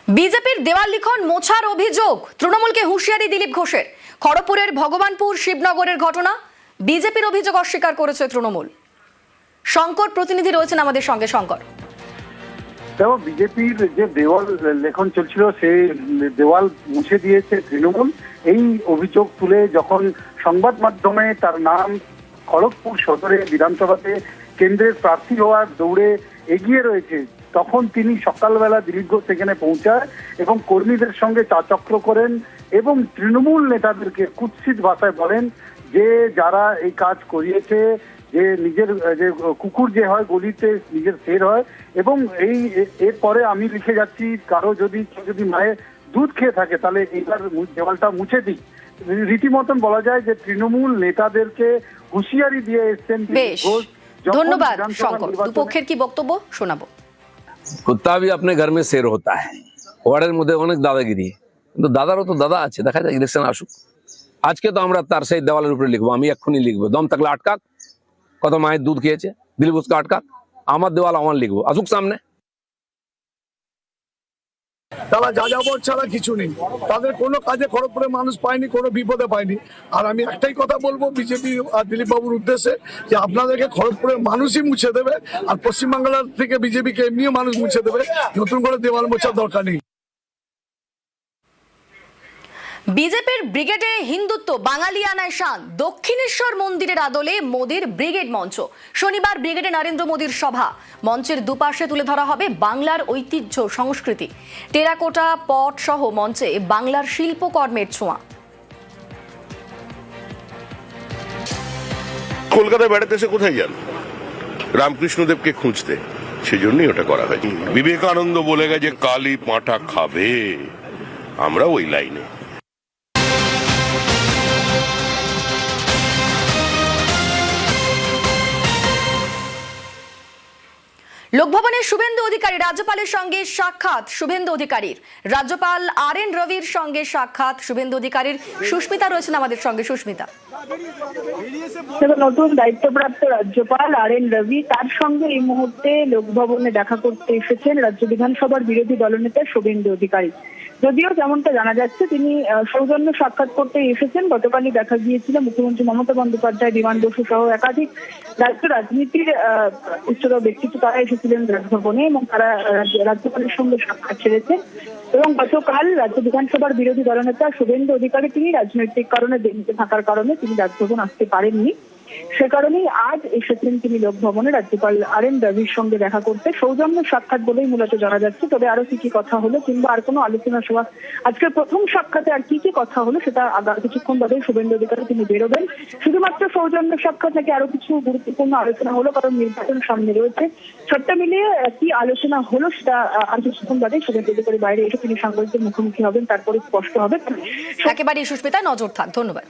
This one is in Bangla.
বিজেপির দেওয়াল লিখন মোছার অভিযোগ, তৃণমূলকে হুঁশিয়ারি দিলীপ ঘোষের। খড়গপুরের ভগবানপুর শিবনগরের ঘটনা, বিজেপির অভিযোগ অস্বীকার করেছে তৃণমূল। শঙ্কর প্রতিনিধি রয়েছেন আমাদের সঙ্গে। শঙ্কর, দেখো, বিজেপির যে দেওয়াল লেখন চলছিল সেই দেওয়াল মুছে দিয়েছে তৃণমূল। এই অভিযোগ তুলে যখন সংবাদ মাধ্যমে তার নাম খড়গপুর সদরে বিধানসভাতে কেন্দ্রের প্রার্থী হওয়ার দৌড়ে এগিয়ে রয়েছে, তখন তিনি সকালবেলা দিলীপ ঘোষ সেখানে পৌঁছায় এবং কর্মীদের সঙ্গে চাচক্র করেন এবং তৃণমূল নেতাদেরকে কুৎসিত ভাষায় বলেন যে যারা এই কাজ করিয়েছে, যে নিজের যে কুকুর যে হয় গলিতে নিজের শের হয়, এবং এরপরে আমি লিখে যাচ্ছি কারো যদি মায়ের দুধ খেয়ে থাকে তাহলে এইবার দেওয়ালটা মুছে দিই। রীতিমতন বলা যায় যে তৃণমূল নেতাদেরকে হুঁশিয়ারি দিয়ে এসছেন দিলীপ ঘোষ। ধন্যবাদ শঙ্কর। দুপক্ষের কি বক্তব্য শোনাবো। কুত্তা भी अपने घर में शेर होता है। ওয়ার্ডের মধ্যে অনেক দাদাগিরি, কিন্তু দাদারও তো দাদা আছে, দেখা যায় ইলেকশন আসুক। আজকে তো আমরা তার সেই দেওয়ালের উপরে লিখবো, আমি এক্ষুনি লিখবো, দম থাকলে আটকাক, কত মায়ের দুধ খেয়েছে দিলীপ ঘোষকে আটকাক, আমার দেওয়াল আমার লিখবো, আসুক সামনে। তারা যাযাবর ছাড়া কিছু নেই, তাদের কোনো কাজে খড়গপুরে মানুষ পায়নি, কোনো বিপদে পায়নি। আর আমি একটাই কথা বলবো বিজেপি আর দিলীপ বাবুর উদ্দেশ্যে, যে আপনাদেরকে খড়গপুরের মানুষই মুছে দেবে, আর পশ্চিমবাংলার থেকে বিজেপিকে এমনিও মানুষ মুছে দেবে, নতুন করে দেওয়াল মোছার দরকার নেই। বিজেপির ব্রিগেডে হিন্দুত্ব বাঙালিয়ানায় শান, দক্ষিণেশ্বর মন্দিরের আদলে মোদির ব্রিগেড মঞ্চ। শনিবার ব্রিগেডে নরেন্দ্র মোদির সভা, মঞ্চের দুপাশে তুলে ধরা হবে বাংলার ঐতিহ্য সংস্কৃতি। টেরাকোটা পট সহ মঞ্চে বাংলার শিল্পকর্মের ছোঁয়া। কলকাতায় বেড়াতে এসে কোথায় যান? রামকৃষ্ণদেবকে খুঁজতে, সেজন্যই ওটা করা হয়। বিবেকানন্দ বলে গেছে কালী পাঁঠা খাবে, আমরা ওই লাইনে। লোকভবনের শুভেন্দু অধিকারী রাজ্যপালের সঙ্গে সাক্ষাৎ। শুভেন্দু অধিকারীর রাজ্যপাল RN রবির সঙ্গে সাক্ষাৎ শুভেন্দু অধিকারীর। সুস্মিতা রয়েছেন আমাদের সঙ্গে। সুস্মিতা, নতুন দায়িত্বপ্রাপ্ত রাজ্যপাল RN রবি, তার সঙ্গে এই মুহূর্তে লোকভবনে দেখা করতে এসেছেন রাজ্য বিধানসভার বিরোধী দলনেতা শুভেন্দু অধিকারী। যদিও যেমনটা জানা যাচ্ছে তিনি সৌজন্য সাক্ষাৎ করতে এসেছেন। গতকালই দেখা গিয়েছিল মুখ্যমন্ত্রী মমতা বন্দ্যোপাধ্যায়, বিমান বসু সহ একাধিক রাজ্য রাজনীতির উচ্চতর ব্যক্তিত্ব তারা এসেছিলেন রাজভবনে এবং তারা রাজ্যপালের সঙ্গে সাক্ষাৎ ছেড়েছেন। এবং গতকাল রাজ্য বিধানসভার বিরোধী দলনেতা শুভেন্দু অধিকারী তিনি রাজনৈতিক কারণে দিল্লিতে থাকার কারণে তিনি রাজভবন আসতে পারেননি। সে কারণেই আজ এসেছেন তিনি লোকভবনে রাজ্যপাল RN রবির সঙ্গে দেখা করতে। সৌজন্য সাক্ষাৎ বলেই মূলত জানা যাচ্ছে, তবে আরো কি কি কথা হলো কিংবা আর কোনো আলোচনা সভা আজকের প্রথম সাক্ষাতে আর কি কি কথা হলো সেটা আগামী কিছুক্ষণ বাদে শুভেন্দু অধিকারী তিনি বেরোবেন। শুধুমাত্র সৌজন্য সাক্ষাৎ নাকি আরো কিছু গুরুত্বপূর্ণ আলোচনা হলো, কারণ নির্বাচন সামনে রয়েছে। সবটা মিলিয়ে কি আলোচনা হলো সেটা আর কিছুক্ষণ বাদে শুভেন্দু অধিকারী বাইরে এসে তিনি সাংবাদিকদের মুখোমুখি হবেন, তারপরে স্পষ্ট হবে। একেবারেই সুস্মিতা, নজর থাক। ধন্যবাদ।